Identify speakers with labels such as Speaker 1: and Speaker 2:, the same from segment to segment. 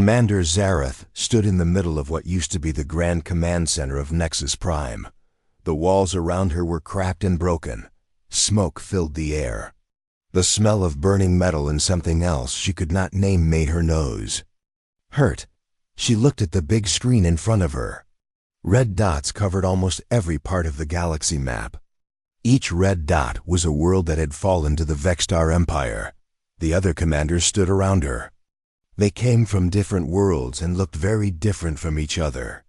Speaker 1: Commander Zareth stood in the middle of what used to be the Grand Command Center of Nexus Prime. The walls around her were cracked and broken. Smoke filled the air. The smell of burning metal and something else she could not name made her nose hurt. She looked at the big screen in front of her. Red dots covered almost every part of the galaxy map. Each red dot was a world that had fallen to the Vextar Empire. The other commanders stood around her. They came from different worlds and looked very different from each other.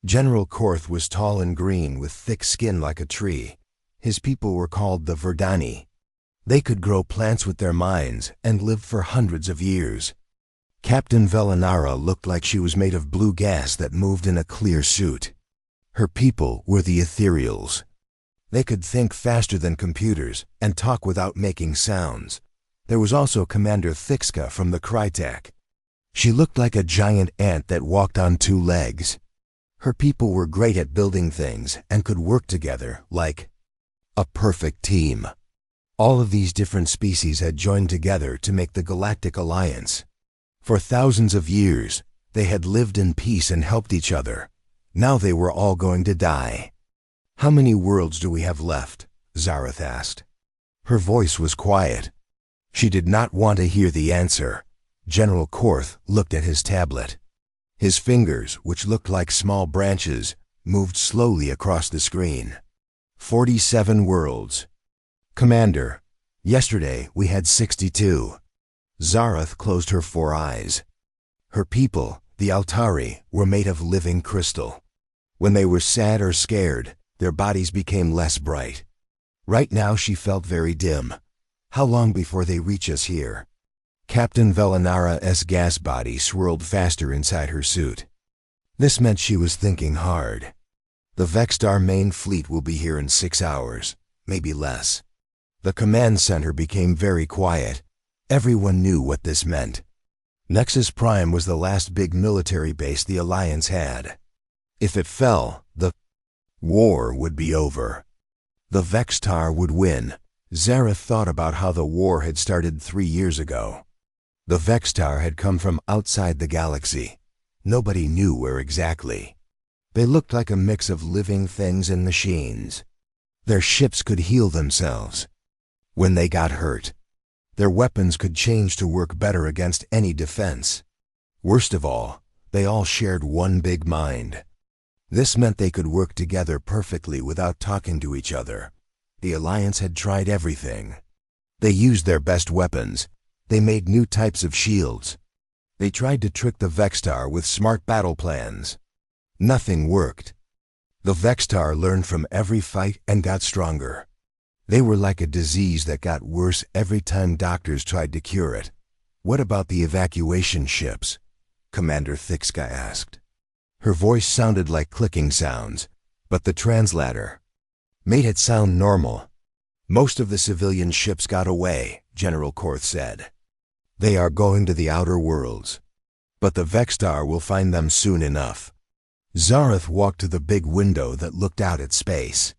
Speaker 1: General Korth was tall and green with thick skin like a tree. His people were called the Verdani. They could grow plants with their minds and lived for hundreds of years. Captain Velinara looked like she was made of blue gas that moved in a clear suit. Her people were the Ethereals. They could think faster than computers and talk without making sounds. There was also Commander Thixka from the Crytek. She looked like a giant ant that walked on two legs. Her people were great at building things and could work together like a perfect team. All of these different species had joined together to make the Galactic Alliance. For thousands of years, they had lived in peace and helped each other. Now they were all going to die. "How many worlds do we have left?" Zareth asked. Her voice was quiet. She did not want to hear the answer. General Korth looked at his tablet. His fingers, which looked like small branches, moved slowly across the screen. 47 worlds. "Commander, yesterday we had 62. Zareth closed her 4 eyes. Her people, the Altari, were made of living crystal. When they were sad or scared, their bodies became less bright. Right now she felt very dim. How long before they reach us here?" Captain Velinara's gas body swirled faster inside her suit. This meant she was thinking hard. "The Vextar main fleet will be here in 6 hours, maybe less." The command center became very quiet. Everyone knew what this meant. Nexus Prime was the last big military base the Alliance had. If it fell, the war would be over. The Vextar would win. Zareth thought about how the war had started 3 years ago. The Vextar had come from outside the galaxy. Nobody knew where exactly. They looked like a mix of living things and machines. Their ships could heal themselves when they got hurt. Their weapons could change to work better against any defense. Worst of all, they all shared one big mind. This meant they could work together perfectly without talking to each other. The Alliance had tried everything. They used their best weapons. They made new types of shields. They tried to trick the Vextar with smart battle plans. Nothing worked. The Vextar learned from every fight and got stronger. They were like a disease that got worse every time doctors tried to cure it. "What about the evacuation ships?" Commander Thixka asked. Her voice sounded like clicking sounds, but the translator made it sound normal. "Most of the civilian ships got away," General Korth said. "They are going to the outer worlds. But the Vextar will find them soon enough." Zareth walked to the big window that looked out at space.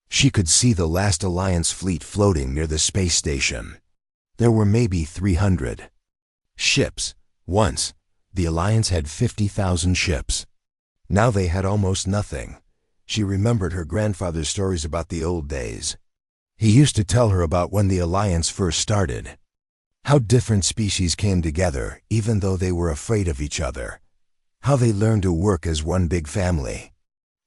Speaker 1: She could see the last Alliance fleet floating near the space station. There were maybe 300 ships. Once, the Alliance had 50,000 ships. Now they had almost nothing. She remembered her grandfather's stories about the old days. He used to tell her about when the Alliance first started. How different species came together even though they were afraid of each other. How they learned to work as one big family.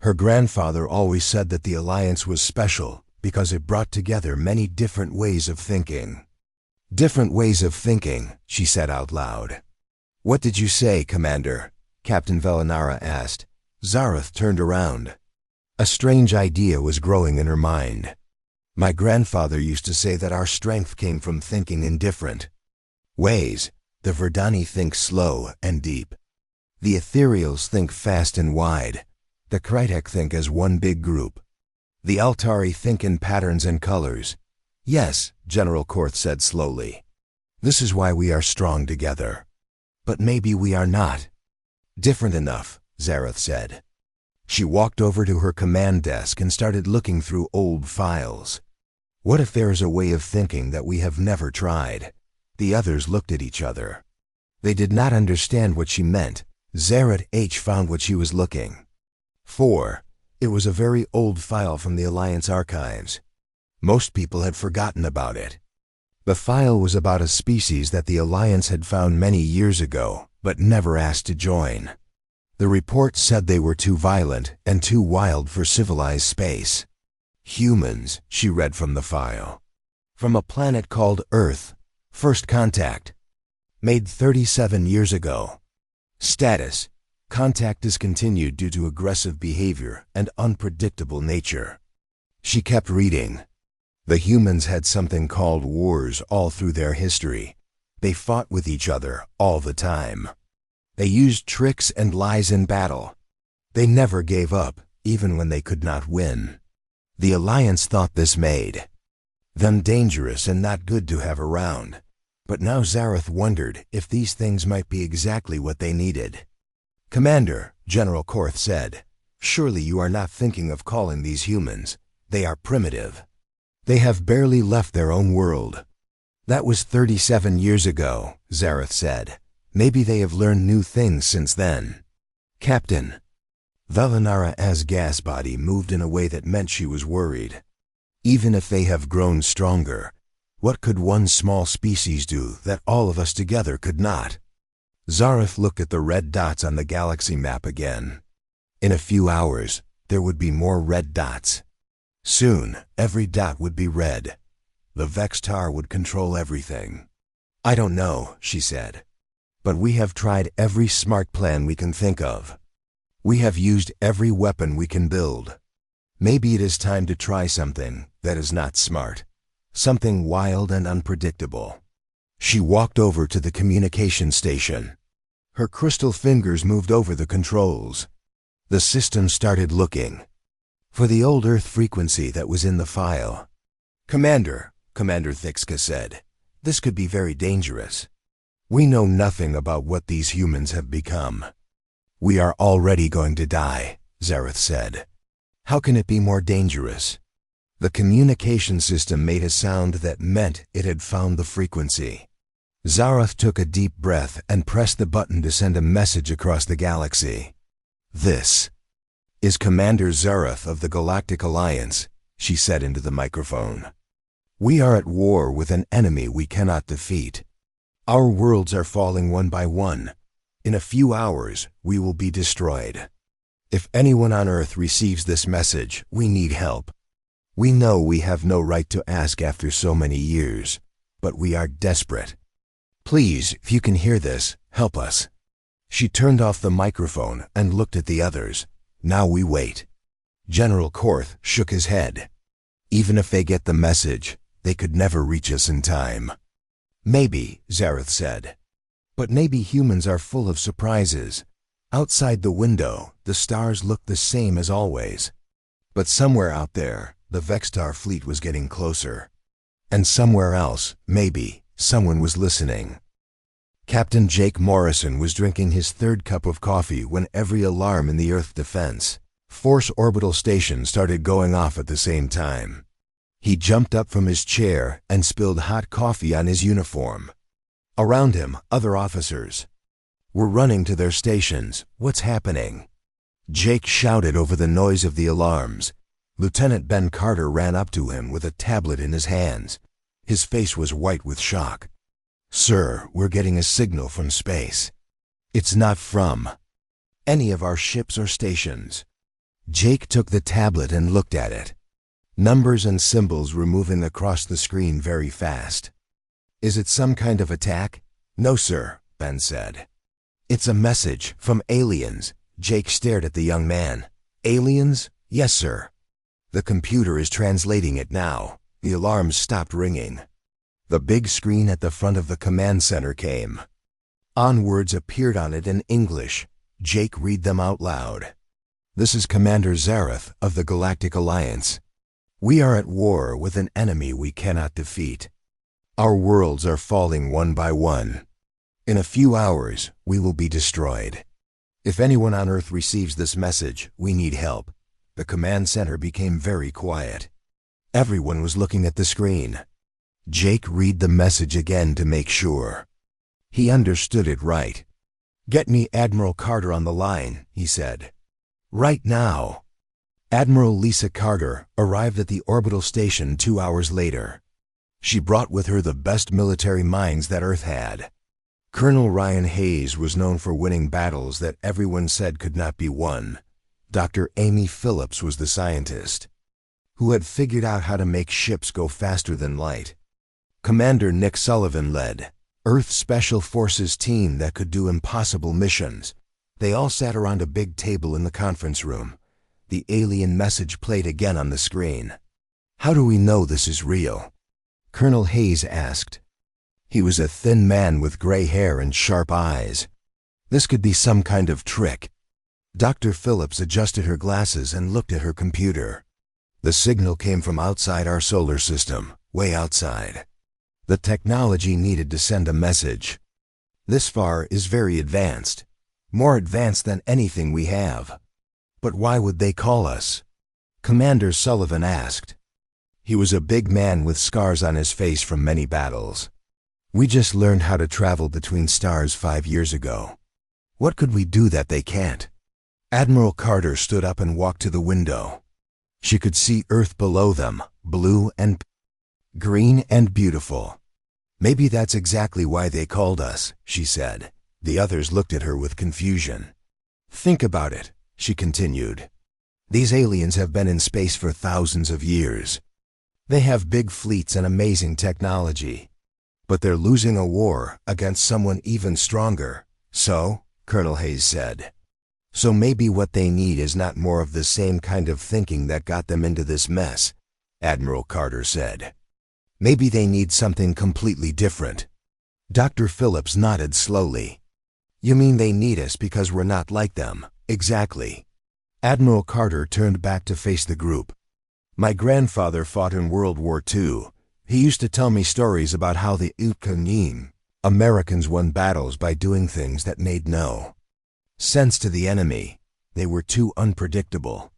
Speaker 1: Her grandfather always said that the Alliance was special because it brought together many different ways of thinking. "Different ways of thinking," she said out loud. "What did you say, Commander?" Captain Velinara asked. Zareth turned around. A strange idea was growing in her mind. "My grandfather used to say that our strength came from thinking in different ways. The Verdani think slow and deep. The Ethereals think fast and wide. The Crytek think as one big group. The Altari think in patterns and colors." "Yes," General Korth said slowly. "This is why we are strong together. But maybe we are not different enough," Zareth said. She walked over to her command desk and started looking through old files. What if there is a way of thinking that we have never tried? The others looked at each other. They did not understand what she meant. Zarat H found what she was looking for. It was a very old file from the Alliance archives. Most people had forgotten about it. The file was about a species that the Alliance had found many years ago, but never asked to join. The report said they were too violent and too wild for civilized space. Humans, she read from the file. From a planet called Earth. First contact. Made 37 years ago. Status: contact discontinued due to aggressive behavior and unpredictable nature. She kept reading. The humans had something called wars all through their history. They fought with each other all the time. They used tricks and lies in battle. They never gave up, even when they could not win. The Alliance thought this made them dangerous and not good to have around. But now Zareth wondered if these things might be exactly what they needed. "Commander," General Korth said, "surely you are not thinking of calling these humans. They are primitive. They have barely left their own world." "That was 37 years ago," Zareth said. "Maybe they have learned new things since then." "Captain." Velinara's gas body moved in a way that meant she was worried. "Even if they have grown stronger, what could one small species do that all of us together could not?" Zareth looked at the red dots on the galaxy map again. In a few hours, there would be more red dots. Soon, every dot would be red. The Vextar would control everything. "I don't know," she said. "But we have tried every smart plan we can think of. We have used every weapon we can build. Maybe it is time to try something that is not smart. Something wild and unpredictable." She walked over to the communication station. Her crystal fingers moved over the controls. The system started looking for the old Earth frequency that was in the file. "Commander," Commander Thixka said, "this could be very dangerous. We know nothing about what these humans have become." "We are already going to die," Zareth said. "How can it be more dangerous?" The communication system made a sound that meant it had found the frequency. Zareth took a deep breath and pressed the button to send a message across the galaxy. "This is Commander Zareth of the Galactic Alliance," she said into the microphone. "We are at war with an enemy we cannot defeat. Our worlds are falling one by one. In a few hours, we will be destroyed. If anyone on Earth receives this message, we need help. We know we have no right to ask after so many years, but we are desperate. Please, if you can hear this, help us." She turned off the microphone and looked at the others. "Now we wait." General Korth shook his head. "Even if they get the message, they could never reach us in time." "Maybe," Zareth said. "But maybe humans are full of surprises. Outside the window, the stars looked the same as always. But somewhere out there, the Vextar fleet was getting closer. And somewhere else, maybe, someone was listening." Captain Jake Morrison was drinking his third cup of coffee when every alarm in the Earth Defense Force orbital station started going off at the same time. He jumped up from his chair and spilled hot coffee on his uniform. Around him, other officers were running to their stations. "What's happening?" Jake shouted over the noise of the alarms. Lieutenant Ben Carter ran up to him with a tablet in his hands. His face was white with shock. "Sir, we're getting a signal from space. It's not from any of our ships or stations." Jake took the tablet and looked at it. Numbers and symbols were moving across the screen very fast. "Is it some kind of attack?" "No, sir," Ben said. "It's a message from aliens." Jake stared at the young man. "Aliens?" "Yes, sir. The computer is translating it now." The alarms stopped ringing. The big screen at the front of the command center came on. Words appeared on it in English. Jake read them out loud. "This is Commander Zareth of the Galactic Alliance. We are at war with an enemy we cannot defeat. Our worlds are falling one by one. In a few hours, we will be destroyed. If anyone on Earth receives this message, we need help." The command center became very quiet. Everyone was looking at the screen. Jake read the message again to make sure. He understood it right. "Get me Admiral Carter on the line," he said. "Right now." Admiral Lisa Carter arrived at the orbital station 2 hours later. She brought with her the best military minds that Earth had. Colonel Ryan Hayes was known for winning battles that everyone said could not be won. Dr. Amy Phillips was the scientist who had figured out how to make ships go faster than light. Commander Nick Sullivan led Earth Special Forces team that could do impossible missions. They all sat around a big table in the conference room. The alien message played again on the screen. "How do we know this is real?" Colonel Hayes asked. He was a thin man with gray hair and sharp eyes. "This could be some kind of trick." Dr. Phillips adjusted her glasses and looked at her computer. "The signal came from outside our solar system, way outside. The technology needed to send a message. This far is very advanced, more advanced than anything we have." "But why would they call us?" Commander Sullivan asked. He was a big man with scars on his face from many battles. "We just learned how to travel between stars 5 years ago. What could we do that they can't?" Admiral Carter stood up and walked to the window. She could see Earth below them, blue and green and beautiful. "Maybe that's exactly why they called us," she said. The others looked at her with confusion. "Think about it," she continued. "These aliens have been in space for thousands of years. They have big fleets and amazing technology. But they're losing a war against someone even stronger." "So?" Colonel Hayes said. "So maybe what they need is not more of the same kind of thinking that got them into this mess," Admiral Carter said. "Maybe they need something completely different." Dr. Phillips nodded slowly. "You mean they need us because we're not like them?" "Exactly." Admiral Carter turned back to face the group. "My grandfather fought in World War II. He used to tell me stories about how the Americans won battles by doing things that made no sense to the enemy. They were too unpredictable."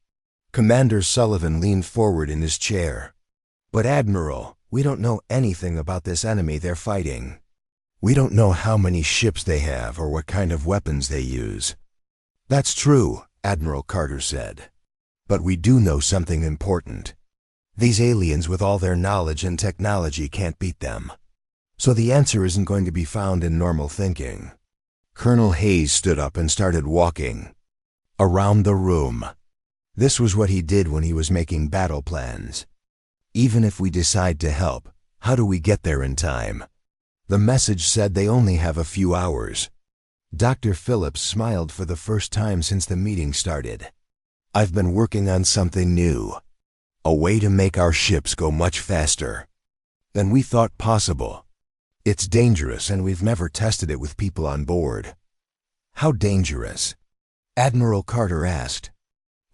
Speaker 1: Commander Sullivan leaned forward in his chair. "But Admiral, we don't know anything about this enemy they're fighting. We don't know how many ships they have or what kind of weapons they use." "That's true," Admiral Carter said. "But we do know something important. These aliens with all their knowledge and technology can't beat them. So the answer isn't going to be found in normal thinking." Colonel Hayes stood up and started walking around the room. This was what he did when he was making battle plans. "Even if we decide to help, how do we get there in time? The message said they only have a few hours." Dr. Phillips smiled for the first time since the meeting started. "I've been working on something new. A way to make our ships go much faster than we thought possible. It's dangerous and we've never tested it with people on board." "How dangerous?" Admiral Carter asked.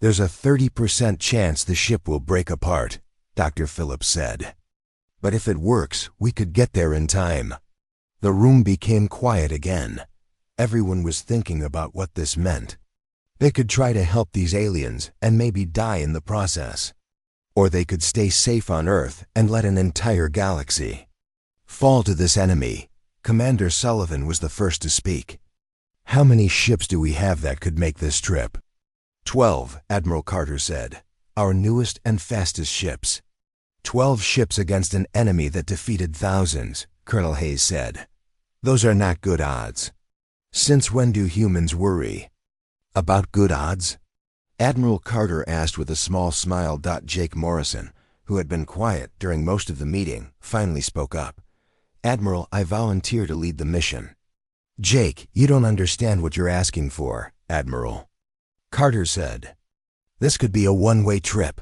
Speaker 1: "There's a 30% chance the ship will break apart," Dr. Phillips said. "But if it works, we could get there in time." The room became quiet again. Everyone was thinking about what this meant. They could try to help these aliens and maybe die in the process. Or they could stay safe on Earth and let an entire galaxy fall to this enemy. Commander Sullivan was the first to speak. "How many ships do we have that could make this trip?" 12, Admiral Carter said. "Our newest and fastest ships." 12 ships against an enemy that defeated thousands, Colonel Hayes said. "Those are not good odds." "Since when do humans worry about good odds?" Admiral Carter asked with a small smile. Jake Morrison, who had been quiet during most of the meeting, finally spoke up. "Admiral, I volunteer to lead the mission." "Jake, you don't understand what you're asking for, Admiral," Carter said. "This could be a one-way trip."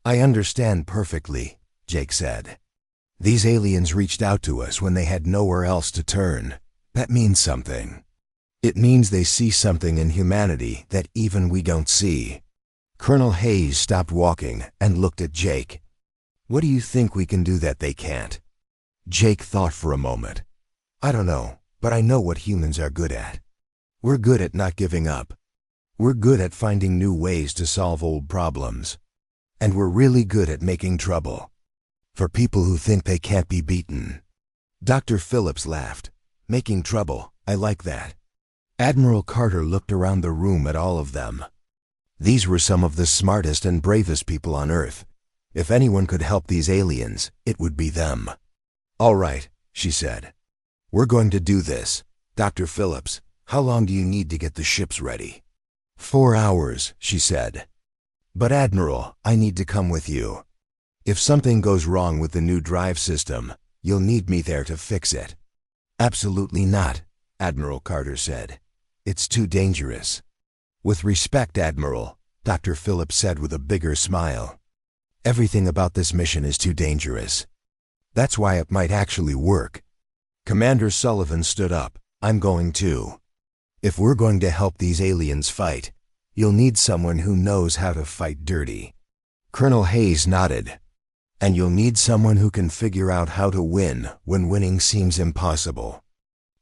Speaker 1: "I understand perfectly," Jake said. "These aliens reached out to us when they had nowhere else to turn. That means something. It means they see something in humanity that even we don't see." Colonel Hayes stopped walking and looked at Jake. "What do you think we can do that they can't?" Jake thought for a moment. "I don't know, but I know what humans are good at. We're good at not giving up. We're good at finding new ways to solve old problems. And we're really good at making trouble for people who think they can't be beaten." Dr. Phillips laughed. Making trouble, I like that. Admiral Carter looked around the room at all of them. These were some of the smartest and bravest people on Earth. If anyone could help these aliens, it would be them. All right, she said. We're going to do this. Dr. Phillips, how long do you need to get the ships ready? 4 hours, she said. But Admiral, I need to come with you. If something goes wrong with the new drive system, you'll need me there to fix it. Absolutely not, Admiral Carter said. It's too dangerous. With respect, Admiral, Dr. Phillips said with a bigger smile. Everything about this mission is too dangerous. That's why it might actually work. Commander Sullivan stood up. I'm going too. If we're going to help these aliens fight, you'll need someone who knows how to fight dirty. Colonel Hayes nodded. And you'll need someone who can figure out how to win when winning seems impossible.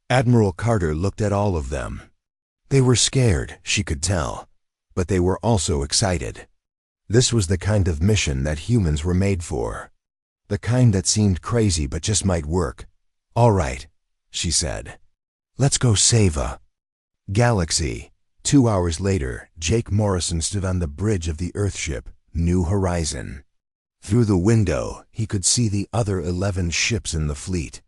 Speaker 1: Admiral Carter looked at all of them. They were scared, she could tell, but they were also excited. This was the kind of mission that humans were made for. The kind that seemed crazy but just might work. All right, she said. Let's go save a galaxy. 2 hours later, Jake Morrison stood on the bridge of the Earthship, New Horizon. Through the window, he could see the other 11 ships in the fleet.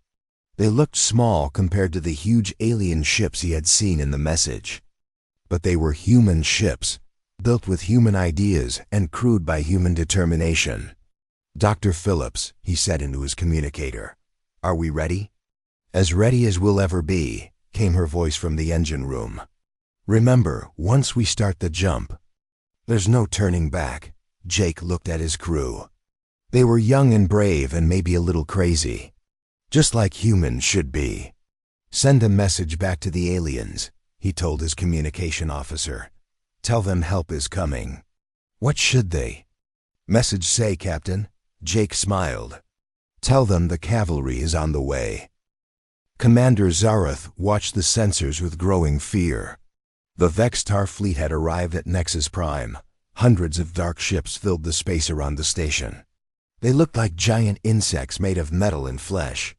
Speaker 1: They looked small compared to the huge alien ships he had seen in the message. But they were human ships, built with human ideas and crewed by human determination. Dr. Phillips, he said into his communicator, are we ready? As ready as we'll ever be, came her voice from the engine room. Remember, once we start the jump, there's no turning back. Jake looked at his crew. They were young and brave and maybe a little crazy. Just like humans should be. Send a message back to the aliens, he told his communication officer. Tell them help is coming. What should they? Message say, Captain. Jake smiled. Tell them the cavalry is on the way. Commander Zarath watched the sensors with growing fear. The Vextar fleet had arrived at Nexus Prime. Hundreds of dark ships filled the space around the station. They looked like giant insects made of metal and flesh.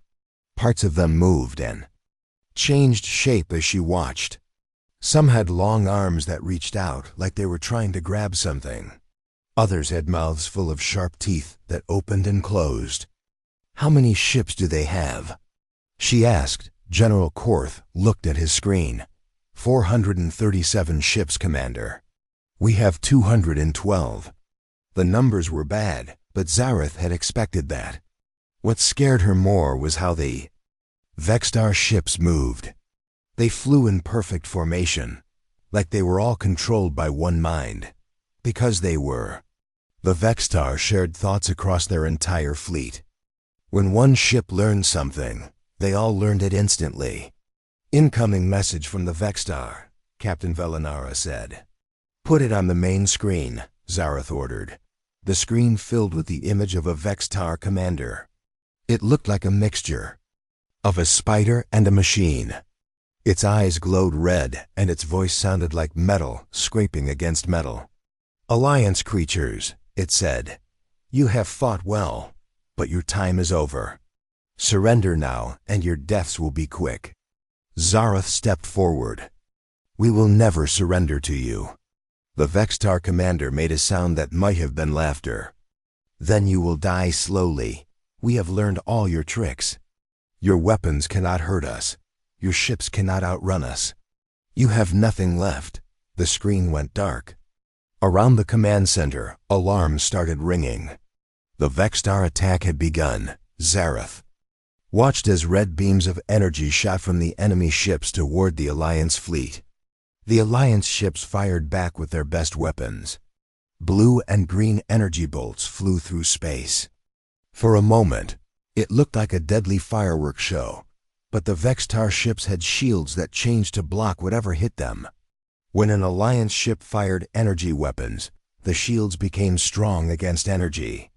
Speaker 1: Parts of them moved and changed shape as she watched. Some had long arms that reached out like they were trying to grab something. Others had mouths full of sharp teeth that opened and closed. How many ships do they have? She asked. General Korth looked at his screen. 437 ships, Commander. We have 212. The numbers were bad, but Zarath had expected that. What scared her more was how the Vextar ships moved. They flew in perfect formation, like they were all controlled by one mind. Because they were. The Vextar shared thoughts across their entire fleet. When one ship learned something, they all learned it instantly. Incoming message from the Vextar, Captain Velinara said. Put it on the main screen, Zarath ordered. The screen filled with the image of a Vextar commander. It looked like a mixture of a spider and a machine. Its eyes glowed red, and its voice sounded like metal scraping against metal. Alliance creatures, it said. You have fought well, but your time is over. Surrender now, and your deaths will be quick. Zarath stepped forward. We will never surrender to you. The Vextar commander made a sound that might have been laughter. Then you will die slowly. We have learned all your tricks. Your weapons cannot hurt us. Your ships cannot outrun us. You have nothing left. The screen went dark. Around the command center, alarms started ringing. The Vextar attack had begun. Zarath watched as red beams of energy shot from the enemy ships toward the Alliance fleet. The Alliance ships fired back with their best weapons. Blue and green energy bolts flew through space. For a moment, it looked like a deadly fireworks show, but the Vextar ships had shields that changed to block whatever hit them. When an Alliance ship fired energy weapons, the shields became strong against energy.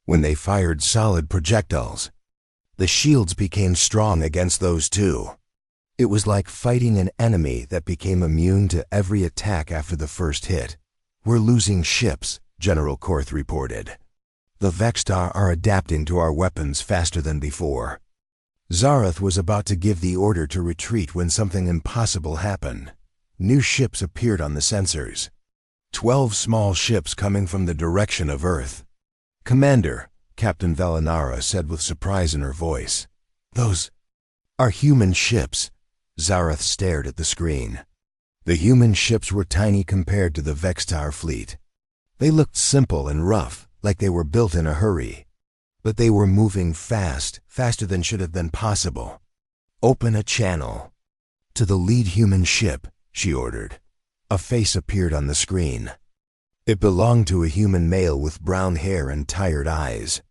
Speaker 1: When they fired solid projectiles, the shields became strong against those too. It was like fighting an enemy that became immune to every attack after the first hit. We're losing ships, General Korth reported. The Vextar are adapting to our weapons faster than before. Zareth was about to give the order to retreat when something impossible happened. New ships appeared on the sensors. 12 small ships coming from the direction of Earth. "Commander," Captain Velinara said with surprise in her voice. "Those are human ships." Zareth stared at the screen. The human ships were tiny compared to the Vextar fleet. They looked simple and rough, like they were built in a hurry. But they were moving fast, faster than should have been possible. "Open a channel." "To the lead human ship," she ordered. A face appeared on the screen. It belonged to a human male with brown hair and tired eyes.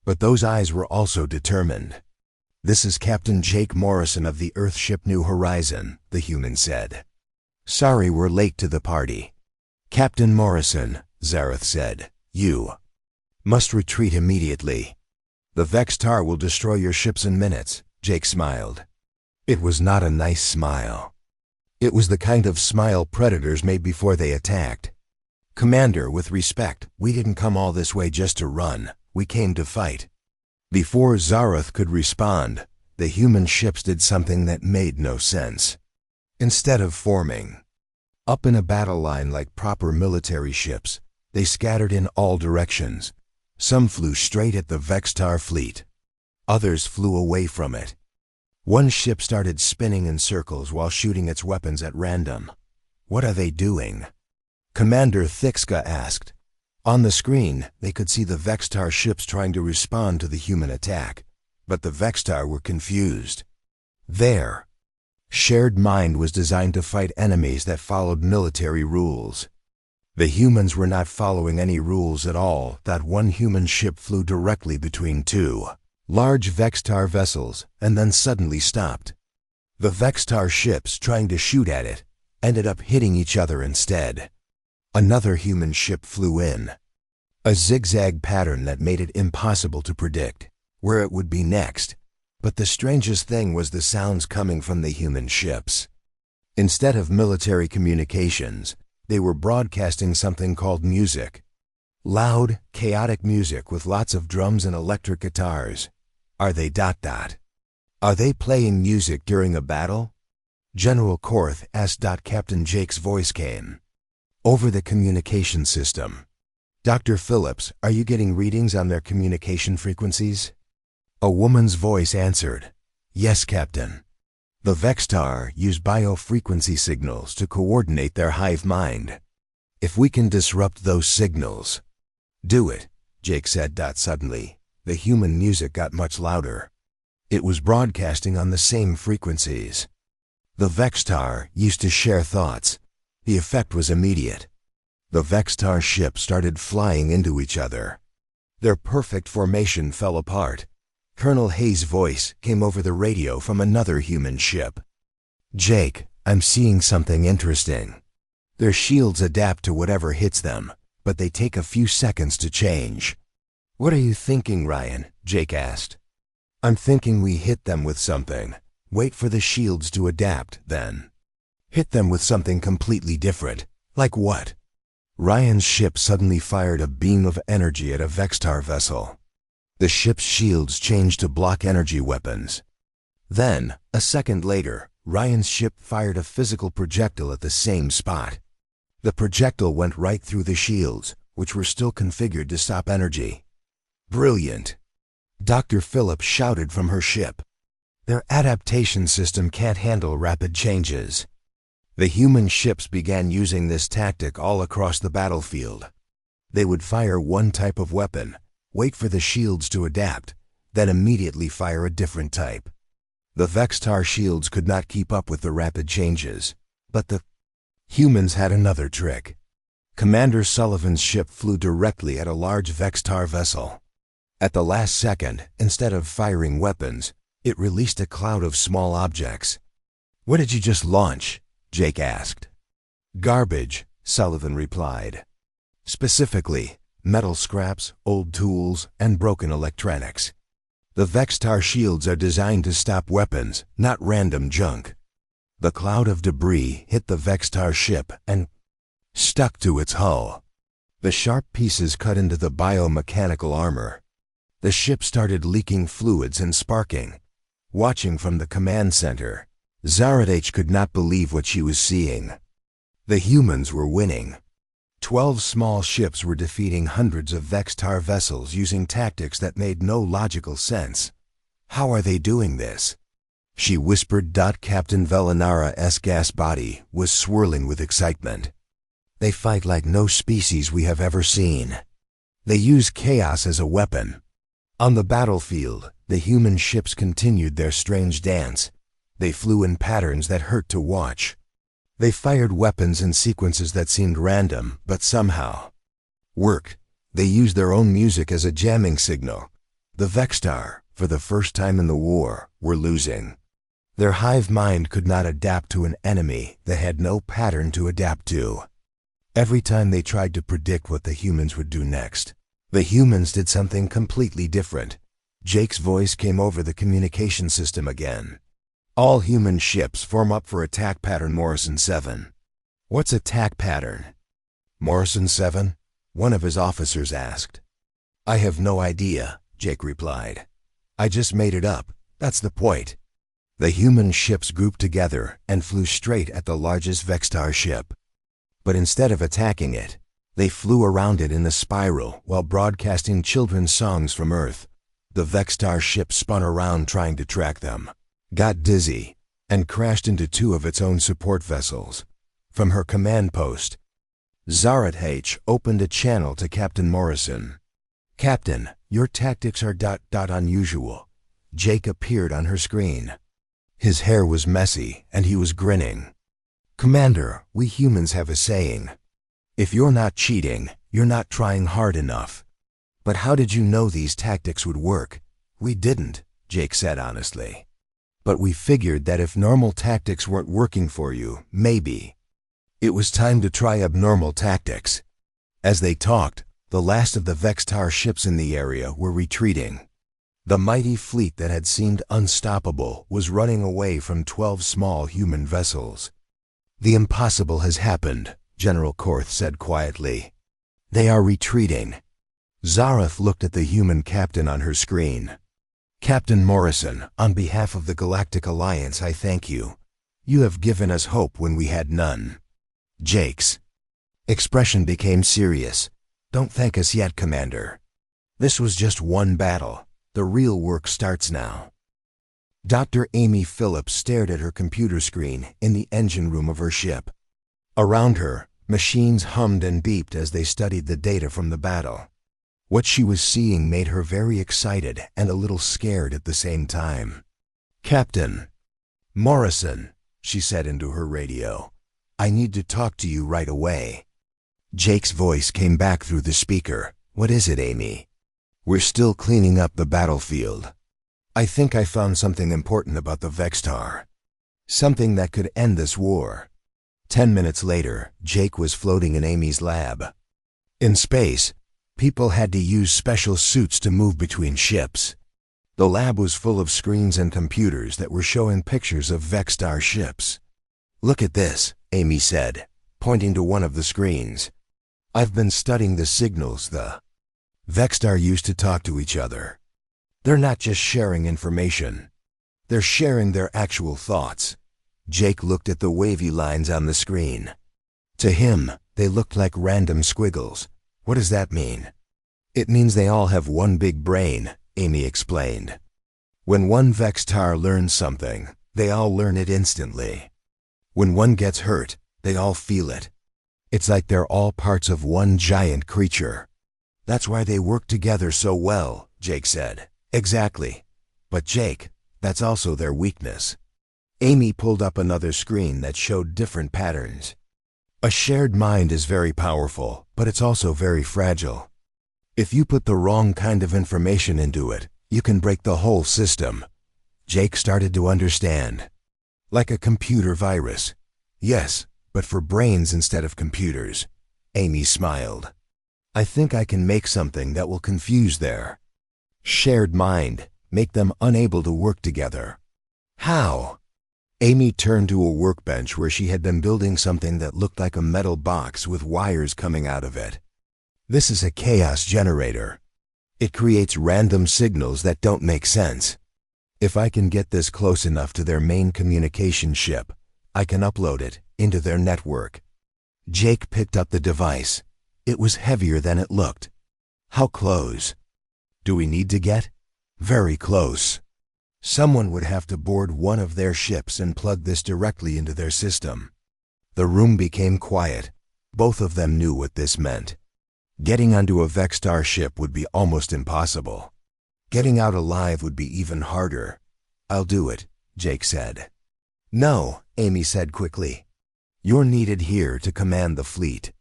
Speaker 1: But those eyes were also determined. "This is Captain Jake Morrison of the Earthship New Horizon," the human said. "Sorry we're late to the party." "Captain Morrison," Zareth said, "you must retreat immediately. The Vextar will destroy your ships in minutes." Jake smiled. It was not a nice smile. It was the kind of smile predators made before they attacked. "Commander, with respect, we didn't come all this way just to run. We came to fight." Before Zareth could respond, the human ships did something that made no sense. Instead of forming up in a battle line like proper military ships, they scattered in all directions. Some flew straight at the Vextar fleet. Others flew away from it. One ship started spinning in circles while shooting its weapons at random. "What are they doing?" Commander Thixka asked. On the screen, they could see the Vextar ships trying to respond to the human attack, but the Vextar were confused. Their shared mind was designed to fight enemies that followed military rules. The humans were not following any rules at all. That one human ship flew directly between two large Vextar vessels and then suddenly stopped. The Vextar ships, trying to shoot at it, ended up hitting each other instead. Another human ship flew in. A zigzag pattern that made it impossible to predict where it would be next. But the strangest thing was the sounds coming from the human ships. Instead of military communications, they were broadcasting something called music. Loud, chaotic music with lots of drums and electric guitars. Are they ... Are they playing music during a battle? General Korth asked. Captain Jake's voice came over the communication system. "Dr. Phillips, are you getting readings on their communication frequencies?" A woman's voice answered. "Yes, Captain." The Vextar use biofrequency signals to coordinate their hive mind. "If we can disrupt those signals..." "Do it," Jake said. Suddenly, the human music got much louder. It was broadcasting on the same frequencies. The Vextar used to share thoughts. The effect was immediate. The Vextar ships started flying into each other. Their perfect formation fell apart. Colonel Hayes' voice came over the radio from another human ship. "Jake, I'm seeing something interesting. Their shields adapt to whatever hits them, but they take a few seconds to change." "What are you thinking, Ryan?" Jake asked. "I'm thinking we hit them with something. Wait for the shields to adapt, then hit them with something completely different." "Like what?" Ryan's ship suddenly fired a beam of energy at a Vextar vessel. The ship's shields changed to block energy weapons. Then, a second later, Ryan's ship fired a physical projectile at the same spot. The projectile went right through the shields, which were still configured to stop energy. "Brilliant!" Dr. Phillips shouted from her ship. "Their adaptation system can't handle rapid changes." The human ships began using this tactic all across the battlefield. They would fire one type of weapon, wait for the shields to adapt, then immediately fire a different type. The Vextar shields could not keep up with the rapid changes, but the humans had another trick. Commander Sullivan's ship flew directly at a large Vextar vessel. At the last second, instead of firing weapons, it released a cloud of small objects. "What did you just launch?" Jake asked. "Garbage," Sullivan replied. "Specifically, metal scraps, old tools, and broken electronics. The Vextar shields are designed to stop weapons, not random junk." The cloud of debris hit the Vextar ship and stuck to its hull. The sharp pieces cut into the biomechanical armor. The ship started leaking fluids and sparking. watching from the command center. Zaradh could not believe what she was seeing. The humans were winning. 12 small ships were defeating hundreds of Vextar vessels using tactics that made no logical sense. How are they doing this? She whispered. Captain Velinara's gas body was swirling with excitement. They fight like no species we have ever seen. They use chaos as a weapon. On the battlefield, the human ships continued their strange dance. They flew in patterns that hurt to watch. They fired weapons in sequences that seemed random, but somehow worked. They used their own music as a jamming signal. The Vextar, for the first time in the war, were losing. Their hive mind could not adapt to an enemy that had no pattern to adapt to. Every time they tried to predict what the humans would do next, the humans did something completely different. Jake's voice came over the communication system again. All human ships form up for attack pattern Morrison 7. What's attack pattern? Morrison 7? One of his officers asked. I have no idea, Jake replied. I just made it up, that's the point. The human ships grouped together and flew straight at the largest Vextar ship. But instead of attacking it, they flew around it in a spiral while broadcasting children's songs from Earth. The Vextar ship spun around trying to track them, got dizzy, and crashed into 2 of its own support vessels. From her command post, Zaradh opened a channel to Captain Morrison. Captain, your tactics are unusual. Jake appeared on her screen. His hair was messy and he was grinning. Commander, we humans have a saying. If you're not cheating, you're not trying hard enough. But how did you know these tactics would work? We didn't, Jake said honestly. But we figured that if normal tactics weren't working for you, maybe it was time to try abnormal tactics. As they talked, the last of the Vextar ships in the area were retreating. The mighty fleet that had seemed unstoppable was running away from 12 small human vessels. The impossible has happened, General Korth said quietly. They are retreating. Zaradh looked at the human captain on her screen. Captain Morrison, on behalf of the Galactic Alliance, I thank you. You have given us hope when we had none. Jake's expression became serious. Don't thank us yet, Commander. This was just one battle. The real work starts now. Dr. Amy Phillips stared at her computer screen in the engine room of her ship. Around her, machines hummed and beeped as they studied the data from the battle. What she was seeing made her very excited and a little scared at the same time. Captain Morrison, she said into her radio, I need to talk to you right away. Jake's voice came back through the speaker. What is it, Amy? We're still cleaning up the battlefield. I think I found something important about the Vextar. Something that could end this war. 10 minutes later, Jake was floating in Amy's lab. In space, people had to use special suits to move between ships. The lab was full of screens and computers that were showing pictures of Vextar ships. Look at this, Amy said, pointing to one of the screens. I've been studying the signals the Vextar used to talk to each other. They're not just sharing information. They're sharing their actual thoughts. Jake looked at the wavy lines on the screen. To him, they looked like random squiggles. What does that mean? It means they all have one big brain, Amy explained. When one Vextar learns something, they all learn it instantly. When one gets hurt, they all feel it. It's like they're all parts of one giant creature. That's why they work together so well, Jake said. Exactly. But Jake, that's also their weakness. Amy pulled up another screen that showed different patterns. A shared mind is very powerful, but it's also very fragile. If you put the wrong kind of information into it, you can break the whole system. Jake started to understand. Like a computer virus. Yes, but for brains instead of computers. Amy smiled. I think I can make something that will confuse their shared mind, make them unable to work together. How? Amy turned to a workbench where she had been building something that looked like a metal box with wires coming out of it. This is a chaos generator. It creates random signals that don't make sense. If I can get this close enough to their main communication ship, I can upload it into their network. Jake picked up the device. It was heavier than it looked. How close? Do we need to get? Very close. Someone would have to board one of their ships and plug this directly into their system. The room became quiet. Both of them knew what this meant. Getting onto a Vexstar ship would be almost impossible. Getting out alive would be even harder. I'll do it, Jake said. No, Amy said quickly. You're needed here to command the fleet.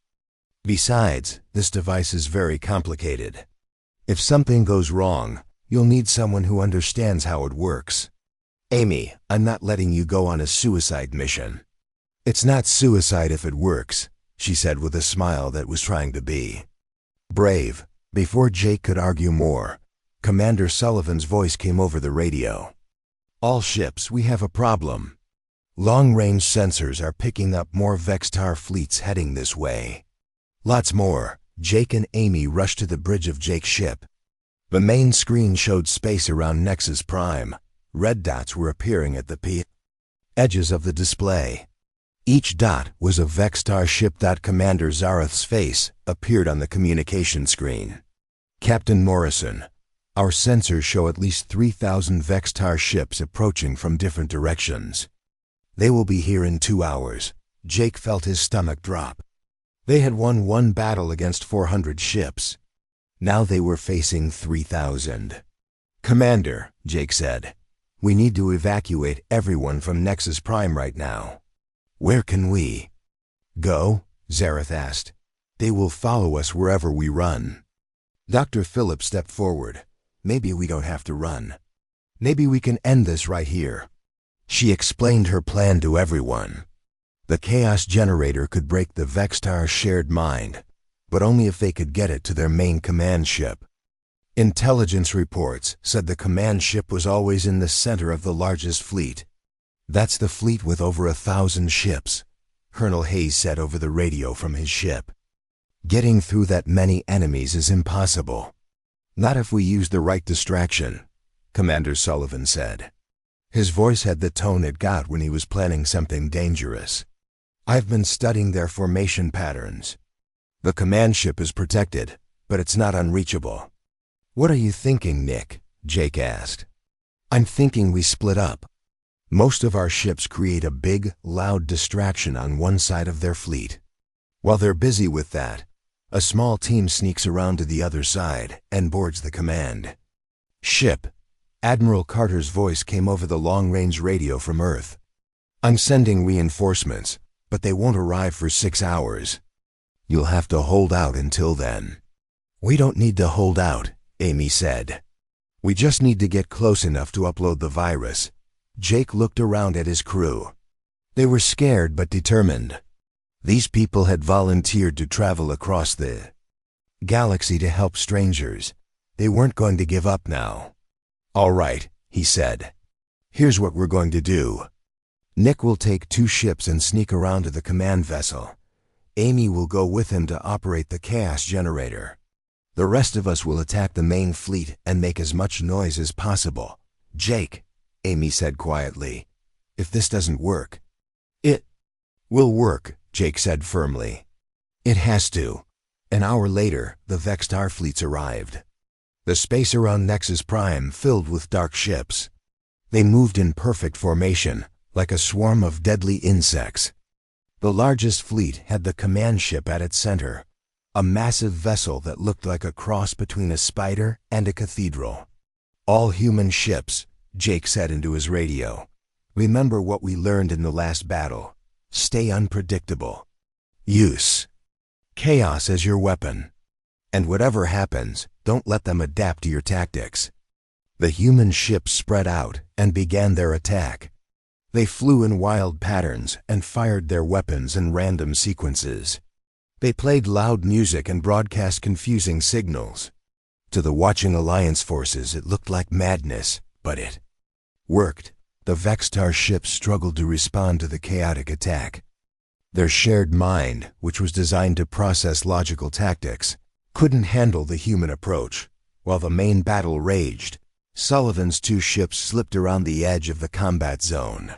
Speaker 1: Besides, this device is very complicated. If something goes wrong, you'll need someone who understands how it works. Amy, I'm not letting you go on a suicide mission. It's not suicide if it works, she said with a smile that was trying to be brave. Before Jake could argue more, Commander Sullivan's voice came over the radio. All ships, we have a problem. Long-range sensors are picking up more Vexstar fleets heading this way. Lots more. Jake and Amy rushed to the bridge of Jake's ship. The main screen showed space around Nexus Prime. Red dots were appearing at the edges of the display. Each dot was a Vexstar ship. Commander Zareth's face appeared on the communication screen. Captain Morrison, our sensors show at least 3,000 Vexstar ships approaching from different directions. They will be here in 2 hours. Jake felt his stomach drop. They had won one battle against 400 ships. Now they were facing 3,000. Commander, Jake said, we need to evacuate everyone from Nexus Prime right now. Where can we go? Zareth asked. They will follow us wherever we run. Dr. Philip stepped forward. Maybe we don't have to run. Maybe we can end this right here. She explained her plan to everyone. The chaos generator could break the Vexstar shared mind, but only if they could get it to their main command ship. Intelligence reports said the command ship was always in the center of the largest fleet. That's the fleet with over 1,000 ships, Colonel Hayes said over the radio from his ship. Getting through that many enemies is impossible. Not if we use the right distraction, Commander Sullivan said. His voice had the tone it got when he was planning something dangerous. I've been studying their formation patterns. The command ship is protected, but it's not unreachable. What are you thinking, Nick? Jake asked. I'm thinking we split up. Most of our ships create a big, loud distraction on one side of their fleet. While they're busy with that, a small team sneaks around to the other side and boards the command ship. Admiral Carter's voice came over the long-range radio from Earth. I'm sending reinforcements, but they won't arrive for 6 hours. You'll have to hold out until then. We don't need to hold out, Amy said. We just need to get close enough to upload the virus. Jake looked around at his crew. They were scared but determined. These people had volunteered to travel across the galaxy to help strangers. They weren't going to give up now. All right, he said. Here's what we're going to do. Nick will take 2 ships and sneak around to the command vessel. Amy will go with him to operate the chaos generator. The rest of us will attack the main fleet and make as much noise as possible. Jake, Amy said quietly, if this doesn't work, it will work, Jake said firmly. It has to. An hour later, the Vexstar fleets arrived. The space around Nexus Prime filled with dark ships. They moved in perfect formation, like a swarm of deadly insects. The largest fleet had the command ship at its center, a massive vessel that looked like a cross between a spider and a cathedral. All human ships, Jake said into his radio. Remember what we learned in the last battle. Stay unpredictable. Use chaos as your weapon. And whatever happens, don't let them adapt to your tactics. The human ships spread out and began their attack. They flew in wild patterns and fired their weapons in random sequences. They played loud music and broadcast confusing signals. To the watching Alliance forces, it looked like madness, but it worked. The Vexstar ships struggled to respond to the chaotic attack. Their shared mind, which was designed to process logical tactics, couldn't handle the human approach. While the main battle raged, Sullivan's two ships slipped around the edge of the combat zone.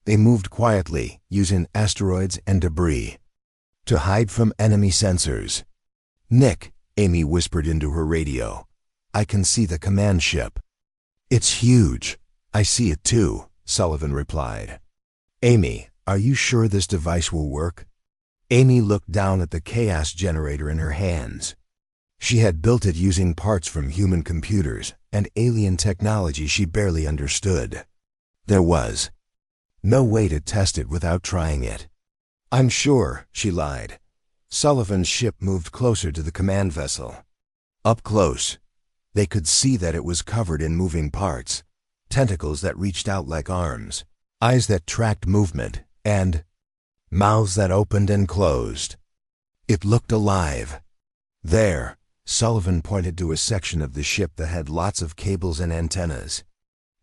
Speaker 1: They moved quietly, using asteroids and debris to hide from enemy sensors. "Nick," Amy whispered into her radio. "I can see the command ship." "It's huge." "I see it too," Sullivan replied. "Amy, are you sure this device will work?" Amy looked down at the chaos generator in her hands. She had built it using parts from human computers and alien technology she barely understood. There was no way to test it without trying it. "I'm sure," she lied. Sullivan's ship moved closer to the command vessel. Up close, they could see that it was covered in moving parts, tentacles that reached out like arms, eyes that tracked movement, and mouths that opened and closed. It looked alive. "There," Sullivan pointed to a section of the ship that had lots of cables and antennas.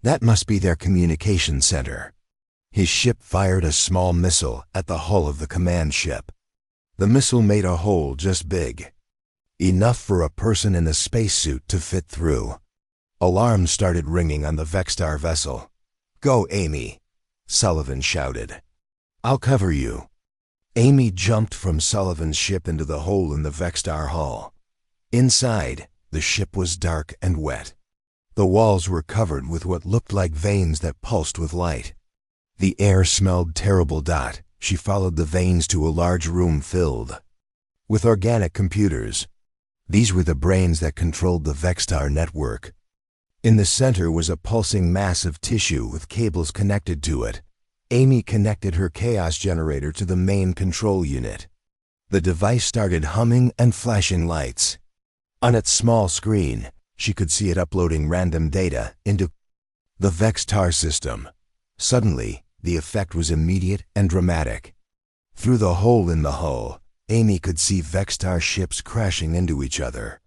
Speaker 1: "That must be their communication center." His ship fired a small missile at the hull of the command ship. The missile made a hole just big enough for a person in a spacesuit to fit through. Alarms started ringing on the Vexstar vessel. "Go, Amy," Sullivan shouted. "I'll cover you." Amy jumped from Sullivan's ship into the hole in the Vexstar hull. Inside, the ship was dark and wet. The walls were covered with what looked like veins that pulsed with light. The air smelled terrible. She followed the veins to a large room filled with organic computers. These were the brains that controlled the Vexstar network. In the center was a pulsing mass of tissue with cables connected to it. Amy connected her chaos generator to the main control unit. The device started humming and flashing lights. On its small screen, she could see it uploading random data into the Vexstar system. Suddenly, the effect was immediate and dramatic. Through the hole in the hull, Amy could see Vexstar ships crashing into each other.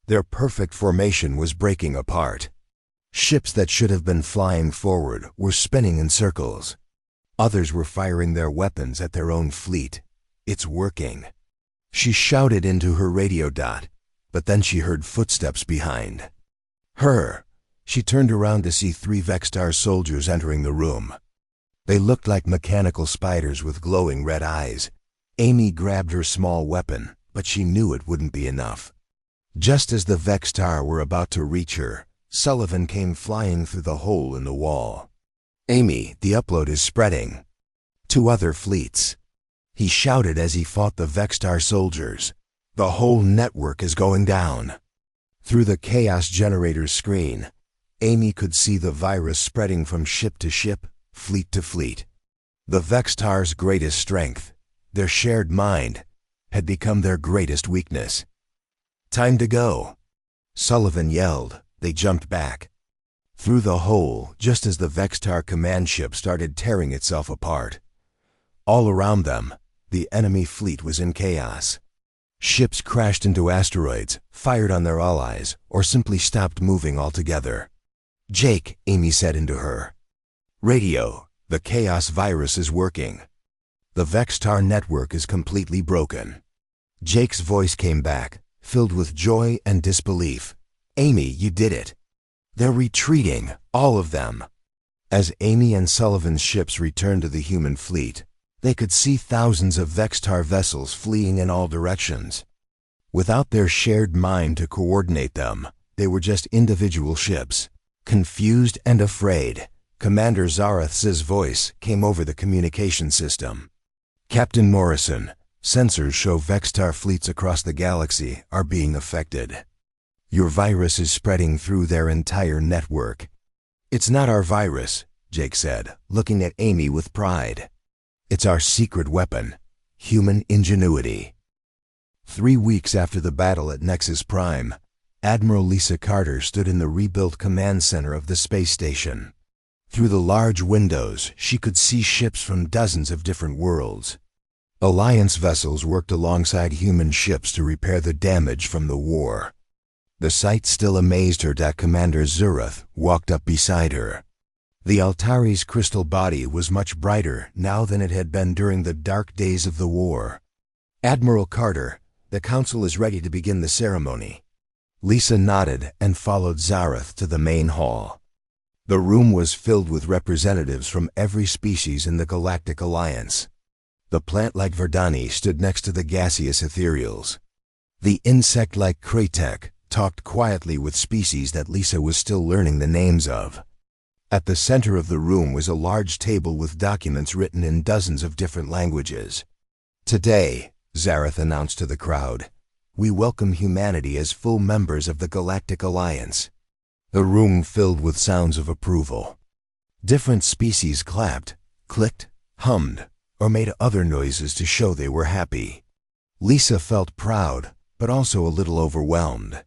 Speaker 1: Their perfect formation was breaking apart. Ships that should have been flying forward were spinning in circles. Others were firing their weapons at their own fleet. "It's working." She shouted into her radio. But then she heard footsteps behind her. She turned around to see 3 Vexstar soldiers entering the room. They looked like mechanical spiders with glowing red eyes. Amy grabbed her small weapon, but she knew it wouldn't be enough. Just as the Vexstar were about to reach her, Sullivan came flying through the hole in the wall. "Amy, the upload is spreading to other fleets," he shouted as he fought the Vexstar soldiers. "The whole network is going down." Through the chaos generator's screen, Amy could see the virus spreading from ship to ship, fleet to fleet. The Vexstar's greatest strength, their shared mind, had become their greatest weakness. "Time to go," Sullivan yelled. They jumped back through the hole just as the Vexstar command ship started tearing itself apart. All around them, the enemy fleet was in chaos. Ships crashed into asteroids, fired on their allies, or simply stopped moving altogether. "Jake," Amy said into her radio, "the chaos virus is working. The Vexstar network is completely broken." Jake's voice came back, filled with joy and disbelief. "Amy, you did it. They're retreating, all of them." As Amy and Sullivan's ships returned to the human fleet, they could see thousands of Vexstar vessels fleeing in all directions. Without their shared mind to coordinate them, they were just individual ships. Confused and afraid, Commander Zareth's voice came over the communication system. "Captain Morrison, sensors show Vexstar fleets across the galaxy are being affected. Your virus is spreading through their entire network." "It's not our virus," Jake said, looking at Amy with pride. "It's our secret weapon, human ingenuity." 3 weeks after the battle at Nexus Prime, Admiral Lisa Carter stood in the rebuilt command center of the space station. Through the large windows, she could see ships from dozens of different worlds. Alliance vessels worked alongside human ships to repair the damage from the war. The sight still amazed her that Commander Zareth walked up beside her. The Altari's crystal body was much brighter now than it had been during the dark days of the war. "Admiral Carter, the Council is ready to begin the ceremony." Lisa nodded and followed Zareth to the main hall. The room was filled with representatives from every species in the Galactic Alliance. The plant-like Verdani stood next to the gaseous ethereals. The insect-like Kratek talked quietly with species that Lisa was still learning the names of. At the center of the room was a large table with documents written in dozens of different languages. "Today," Zareth announced to the crowd, "we welcome humanity as full members of the Galactic Alliance." The room filled with sounds of approval. Different species clapped, clicked, hummed, or made other noises to show they were happy. Lisa felt proud, but also a little overwhelmed.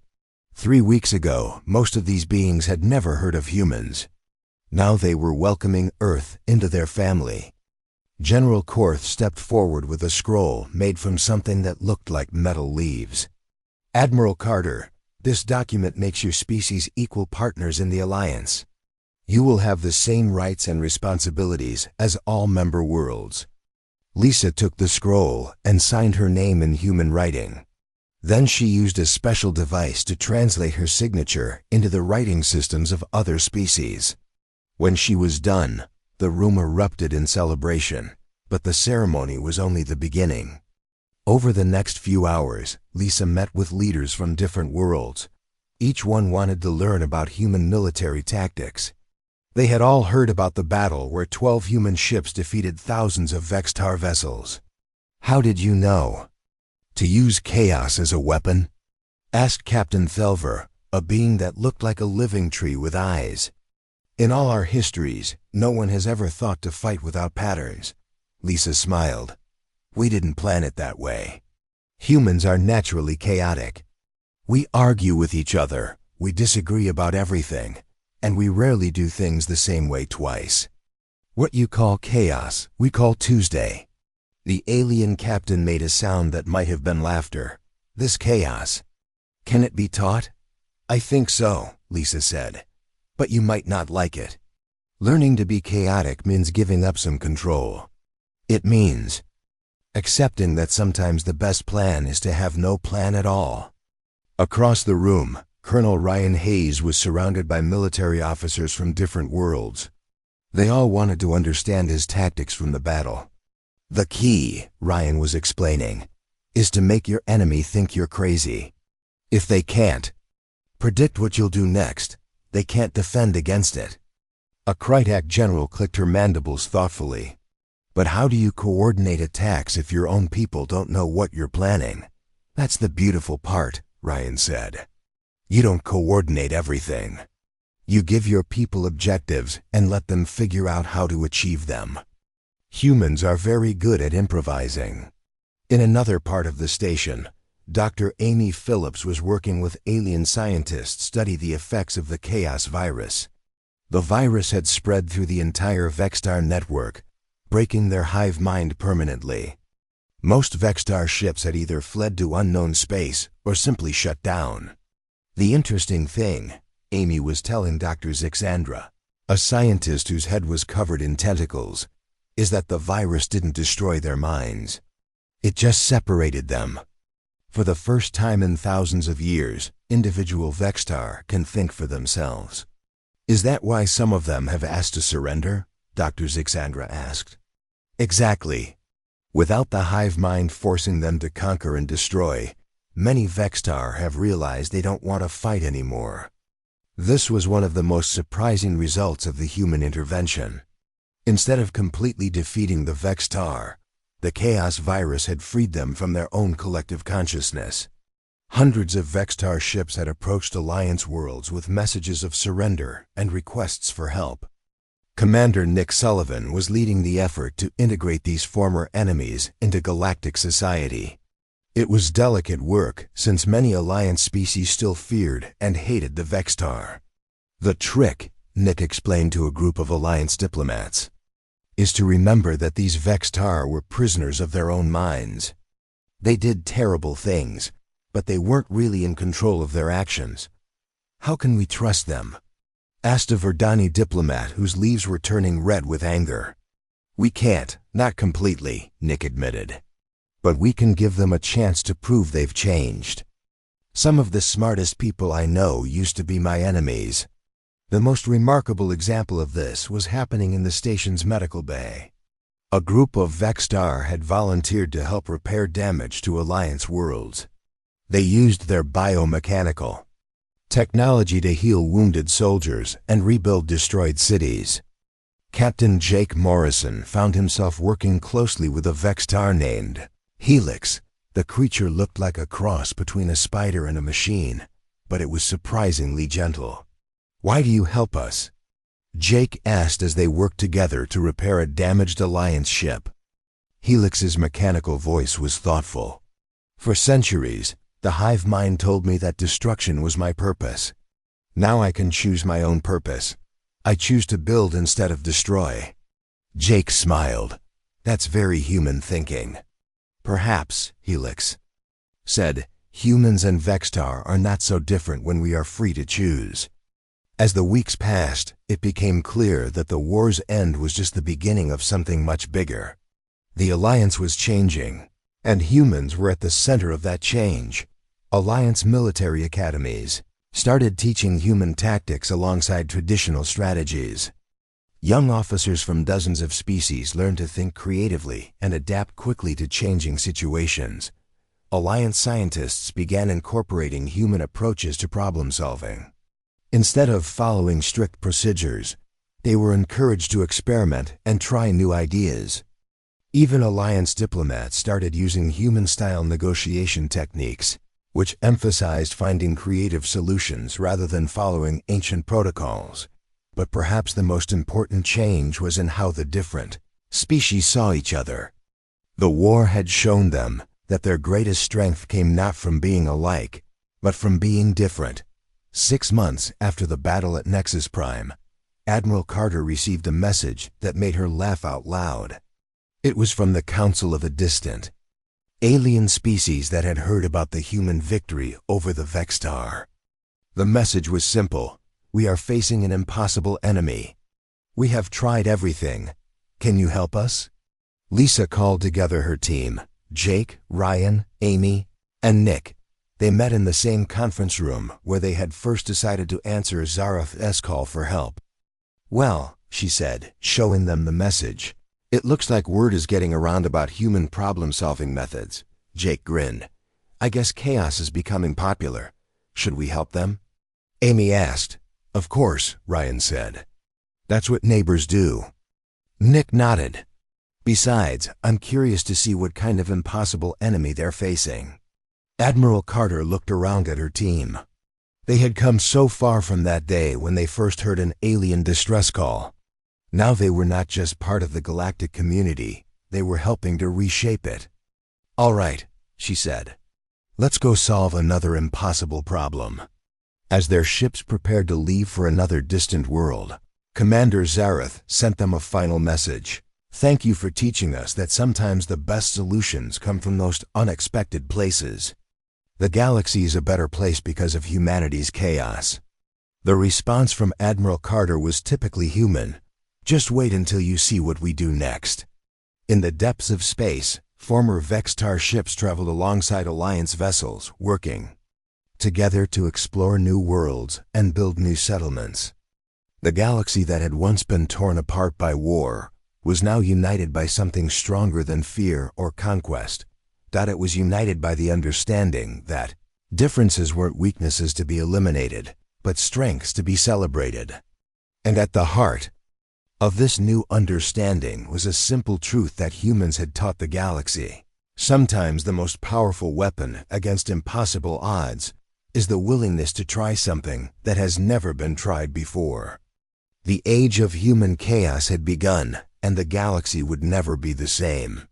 Speaker 1: 3 weeks ago, most of these beings had never heard of humans. Now they were welcoming Earth into their family. General Korth stepped forward with a scroll made from something that looked like metal leaves. "Admiral Carter, this document makes your species equal partners in the Alliance. You will have the same rights and responsibilities as all member worlds." Lisa took the scroll and signed her name in human writing. Then she used a special device to translate her signature into the writing systems of other species. When she was done, the room erupted in celebration, but the ceremony was only the beginning. Over the next few hours, Lisa met with leaders from different worlds. Each one wanted to learn about human military tactics. They had all heard about the battle where 12 human ships defeated thousands of Vextar vessels. "How did you know to use chaos as a weapon?" asked Captain Thelver, a being that looked like a living tree with eyes. "In all our histories, no one has ever thought to fight without patterns." Lisa smiled. "We didn't plan it that way. Humans are naturally chaotic. We argue with each other, we disagree about everything, and we rarely do things the same way twice. What you call chaos, we call Tuesday." The alien captain made a sound that might have been laughter. "This chaos, can it be taught?" "I think so," Lisa said, "but you might not like it. Learning to be chaotic means giving up some control. It means accepting that sometimes the best plan is to have no plan at all." Across the room, Colonel Ryan Hayes was surrounded by military officers from different worlds. They all wanted to understand his tactics from the battle. "The key," Ryan was explaining, "is to make your enemy think you're crazy. If they can't predict what you'll do next, they can't defend against it." A Krytak general clicked her mandibles thoughtfully. "But how do you coordinate attacks if your own people don't know what you're planning?" "That's the beautiful part," Ryan said. "You don't coordinate everything. You give your people objectives and let them figure out how to achieve them. Humans are very good at improvising." In another part of the station, Dr. Amy Phillips was working with alien scientists to study the effects of the Chaos virus. The virus had spread through the entire Vextar network, breaking their hive mind permanently. Most Vextar ships had either fled to unknown space or simply shut down. "The interesting thing," Amy was telling Dr. Zixandra, a scientist whose head was covered in tentacles, "is that the virus didn't destroy their minds. It just separated them. For the first time in thousands of years, individual Vextar can think for themselves." "Is that why some of them have asked to surrender?" Dr. Zixandra asked. "Exactly. Without the hive mind forcing them to conquer and destroy, many Vextar have realized they don't want to fight anymore. This was one of the most surprising results of the human intervention. Instead of completely defeating the Vextar, the Chaos virus had freed them from their own collective consciousness. Hundreds of Vextar ships had approached Alliance worlds with messages of surrender and requests for help. Commander Nick Sullivan was leading the effort to integrate these former enemies into galactic society. It was delicate work since many Alliance species still feared and hated the Vextar. "The trick," Nick explained to a group of Alliance diplomats, "is to remember that these Vextar were prisoners of their own minds. They did terrible things, but they weren't really in control of their actions. How can we trust them?" asked a Verdani diplomat whose leaves were turning red with anger. "We can't, not completely," Nick admitted. "But we can give them a chance to prove they've changed." Some of the smartest people I know used to be my enemies. The most remarkable example of this was happening in the station's medical bay. A group of Vexstar had volunteered to help repair damage to Alliance worlds. They used their biomechanical technology to heal wounded soldiers and rebuild destroyed cities. Captain Jake Morrison found himself working closely with a Vexstar named Helix. The creature looked like a cross between a spider and a machine, but it was surprisingly gentle. "Why do you help us?" Jake asked as they worked together to repair a damaged Alliance ship. Helix's mechanical voice was thoughtful. "For centuries, the hive mind told me that destruction was my purpose. Now I can choose my own purpose. I choose to build instead of destroy." Jake smiled. "That's very human thinking." "Perhaps," Helix said, "humans and Vexstar are not so different when we are free to choose." As the weeks passed, it became clear that the war's end was just the beginning of something much bigger. The Alliance was changing, and humans were at the center of that change. Alliance military academies started teaching human tactics alongside traditional strategies. Young officers from dozens of species learned to think creatively and adapt quickly to changing situations. Alliance scientists began incorporating human approaches to problem solving. Instead of following strict procedures, they were encouraged to experiment and try new ideas. Even Alliance diplomats started using human-style negotiation techniques, which emphasized finding creative solutions rather than following ancient protocols. But perhaps the most important change was in how the different species saw each other. The war had shown them that their greatest strength came not from being alike, but from being different. 6 months after the battle at Nexus Prime, Admiral Carter received a message that made her laugh out loud. It was from the Council of a distant alien species that had heard about the human victory over the Vexstar. The message was simple: "We are facing an impossible enemy. We have tried everything. Can you help us?" Lisa called together her team: Jake, Ryan, Amy, and Nick. They met in the same conference room where they had first decided to answer Zareth's call for help. "Well," she said, showing them the message, "it looks like word is getting around about human problem-solving methods." Jake grinned. "I guess chaos is becoming popular. Should we help them?" Amy asked. "Of course," Ryan said. "That's what neighbors do." Nick nodded. "Besides, I'm curious to see what kind of impossible enemy they're facing." Admiral Carter looked around at her team. They had come so far from that day when they first heard an alien distress call. Now they were not just part of the galactic community, they were helping to reshape it. "All right," she said. "Let's go solve another impossible problem." As their ships prepared to leave for another distant world, Commander Zareth sent them a final message. "Thank you for teaching us that sometimes the best solutions come from those unexpected places. The galaxy is a better place because of humanity's chaos." The response from Admiral Carter was typically human. "Just wait until you see what we do next." In the depths of space, former Vexstar ships traveled alongside Alliance vessels, working together to explore new worlds and build new settlements. The galaxy that had once been torn apart by war was now united by something stronger than fear or conquest. It was united by the understanding that differences weren't weaknesses to be eliminated, but strengths to be celebrated. And at the heart of this new understanding was a simple truth that humans had taught the galaxy. Sometimes the most powerful weapon against impossible odds is the willingness to try something that has never been tried before. The age of human chaos had begun, and the galaxy would never be the same.